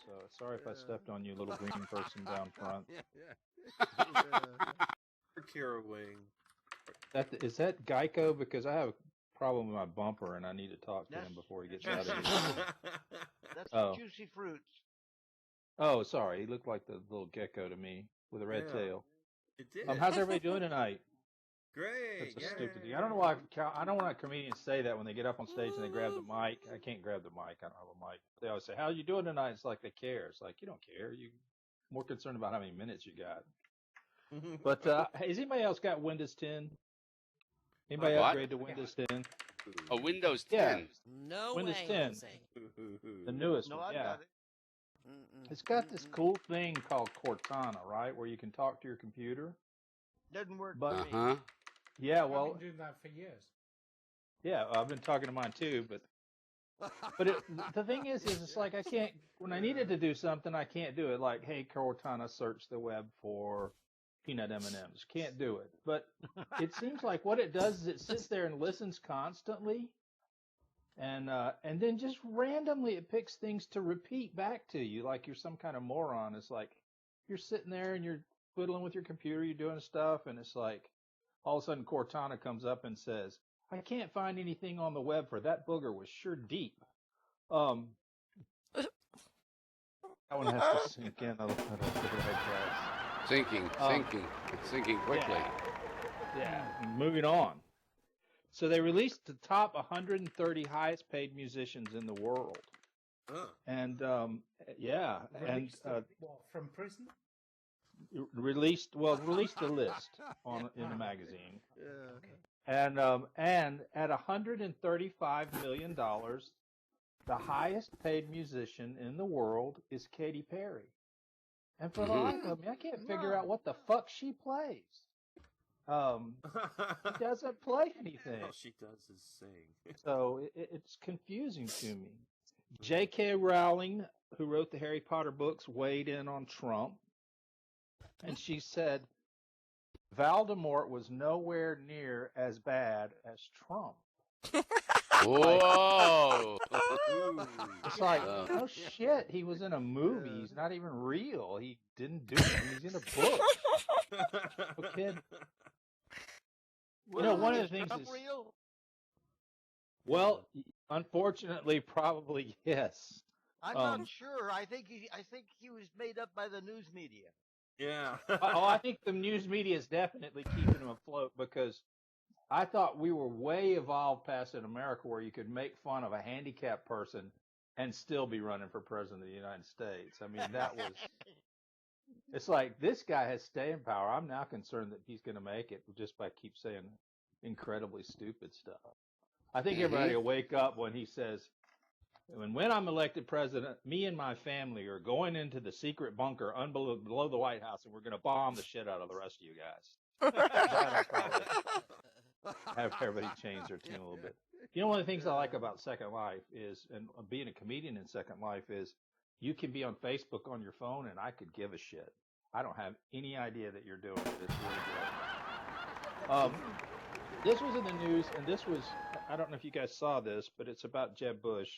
So sorry if I stepped on you, little green person down front. Kira Wing. Is that Geico? Because I have a problem with my bumper and I need to talk to him before he gets out of here. That's Oh. Juicy Fruits. Oh, sorry. He looked like the little gecko to me with a red Yeah. tail. It did. How's everybody doing tonight? Great. That's a stupid thing. I don't know why comedians say that when they get up on stage and they grab the mic. I can't grab the mic. I don't have a mic. They always say, "How you doing tonight?" It's like they care. It's like you don't care. You're more concerned about how many minutes you got. But has anybody else got Windows 10? Anybody What? upgrade to Windows 10? A Windows 10. Yeah. No Windows way, 10. Jose. The newest No, one. I Yeah. got it. It's got this cool thing called Cortana, right, where you can talk to your computer. Doesn't work But for me. Uh-huh. yeah, I've well, been doing that for years. yeah, I've been talking to mine too, but the thing is it's like I can't when I needed to do something I can't do it. Like, hey, Cortana, search the web for peanut M&Ms. Can't do it. But it seems like what it does is it sits there and listens constantly, and then just randomly it picks things to repeat back to you like you're some kind of moron. It's like you're sitting there and you're fiddling with your computer, you're doing stuff, and it's like all of a sudden Cortana comes up and says, I can't find anything on the web for that booger was sure deep. That one has to sink in a little bit. Sinking quickly. Yeah. Moving on. So they released the top 130 highest paid musicians in the world. And yeah, Released and what, from prison? released a list in a magazine. Yeah. And at $135 million, the highest paid musician in the world is Katy Perry. And for the life of me, I can't figure out what the fuck she plays. She doesn't play anything. All she does is sing. So it's confusing to me. J.K. Rowling, who wrote the Harry Potter books, weighed in on Trump. And she said, Voldemort was nowhere near as bad as Trump. Whoa! It's like, no shit, he was in a movie. He's not even real. He didn't do it. He's in a book. Okay. You know, one of the things is, real? well, unfortunately, probably yes. I'm not sure. I think he was made up by the news media. Yeah. I think the news media is definitely keeping him afloat because I thought we were way evolved past in America where you could make fun of a handicapped person and still be running for president of the United States. I mean, that was, it's like this guy has staying power. I'm now concerned that he's going to make it just by keep saying incredibly stupid stuff. I think everybody will wake up when he says, when I'm elected president, me and my family are going into the secret bunker below the White House and we're going to bomb the shit out of the rest of you guys. Have everybody change their tune a little bit. You know, one of the things I like about Second Life is, and being a comedian in Second Life is, you can be on Facebook on your phone and I could give a shit. I don't have any idea that you're doing it. It's really great. This was in the news, and this was, I don't know if you guys saw this, but it's about Jeb Bush.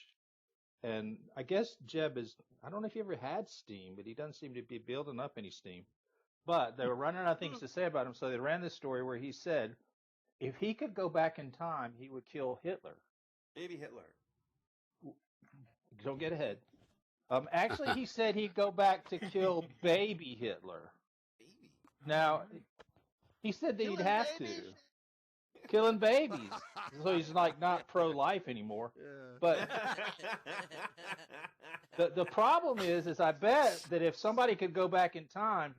And I guess Jeb is, I don't know if he ever had steam, but he doesn't seem to be building up any steam. But they were running out of things to say about him, so they ran this story where he said, if he could go back in time, he would kill Hitler. Baby Hitler. Don't get ahead. Actually, he said he'd go back to kill baby Hitler. Baby. Now, he said that he'd Killing have babies? to. Killing babies. So he's like not pro-life anymore. Yeah. But the problem is I bet that if somebody could go back in time,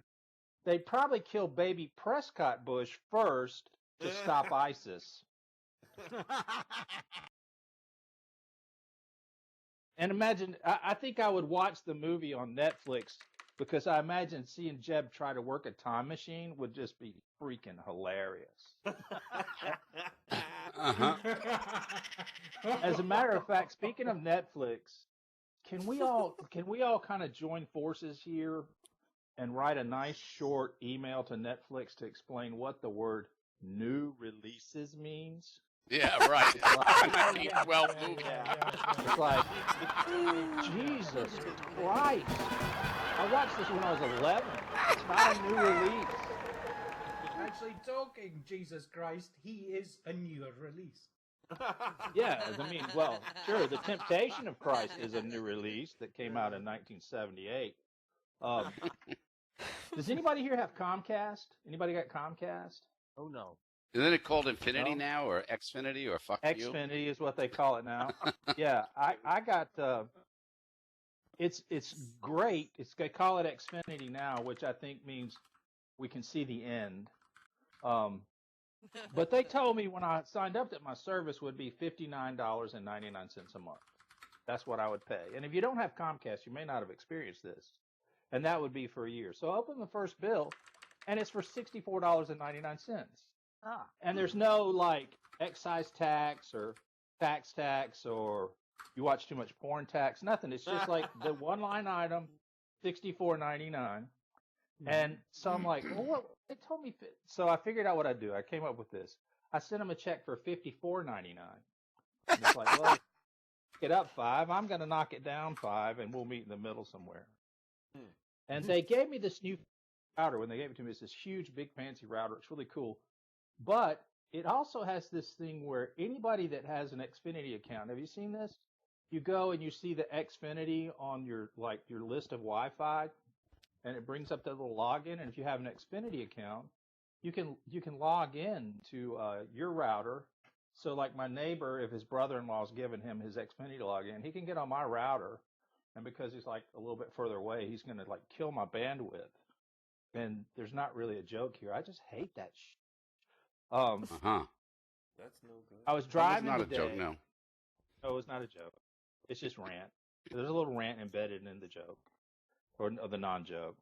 they'd probably kill baby Prescott Bush first to stop ISIS. And imagine, I think I would watch the movie on Netflix because I imagine seeing Jeb try to work a time machine would just be freaking hilarious. As a matter of fact, speaking of Netflix, can we all kind of join forces here and write a nice short email to Netflix to explain what the word new releases means? Yeah, right. 1912 movie. It's like, Jesus Christ. I watched this when I was 11. It's not a new release. Actually, talking Jesus Christ, he is a newer release. Yeah, I mean, well, sure, The Temptation of Christ is a new release that came out in 1978. Does anybody here have Comcast? Anybody got Comcast? Oh no. Isn't it called Infinity No. now, or Xfinity, or fuck you? Xfinity is what they call it now. Yeah, I got. It's great. They call it Xfinity now, which I think means we can see the end. But they told me when I signed up that my service would be $59.99 a month. That's what I would pay. And if you don't have Comcast, you may not have experienced this. And that would be for a year. So I open the first bill, and it's for $64.99. Ah. And there's no like excise tax or tax or you watch too much porn tax, nothing. It's just like the one line item, $64.99. And so I'm like, well, what? They told me. So I figured out what I'd do. I came up with this. I sent them a check for $54.99. And it's like, well, get up $5. I'm going to knock it down $5, and we'll meet in the middle somewhere. And they gave me this new router. When they gave it to me, it's this huge, big, fancy router. It's really cool. But it also has this thing where anybody that has an Xfinity account, have you seen this? You go and you see the Xfinity on your list of Wi-Fi, and it brings up that little login. And if you have an Xfinity account, you can log in to your router. So like my neighbor, if his brother-in-law's given him his Xfinity login, he can get on my router. And because he's like a little bit further away, he's going to like kill my bandwidth. And there's not really a joke here. I just hate that shit. That's no good. I was It's driving not today. a joke, no. No, it's not a joke. It's just rant. There's a little rant embedded in the joke, or the non-joke.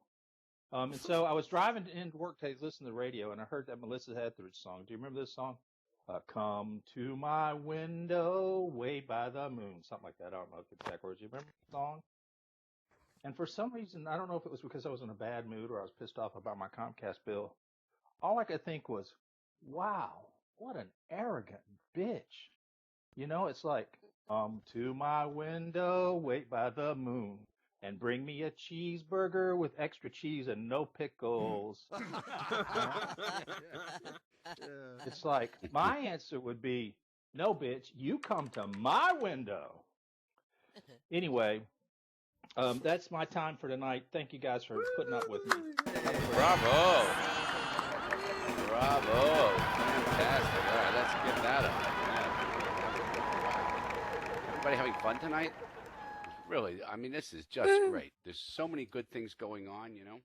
And so I was driving into work to listen to the radio, and I heard that Melissa Etheridge song. Do you remember this song? Come to my window, way by the moon. Something like that. I don't know the exact words. Do you remember the song? And for some reason, I don't know if it was because I was in a bad mood or I was pissed off about my Comcast bill. All I could think was, wow, what an arrogant bitch. You know, it's like, come to my window, wait by the moon, and bring me a cheeseburger with extra cheese and no pickles. It's like, my answer would be, no, bitch, you come to my window. Anyway, that's my time for tonight. Thank you guys for putting up with me. Bravo. Bravo. Fantastic. All right, let's get that up. Yeah. Everybody having fun tonight? Really, I mean, this is just great. There's so many good things going on, you know?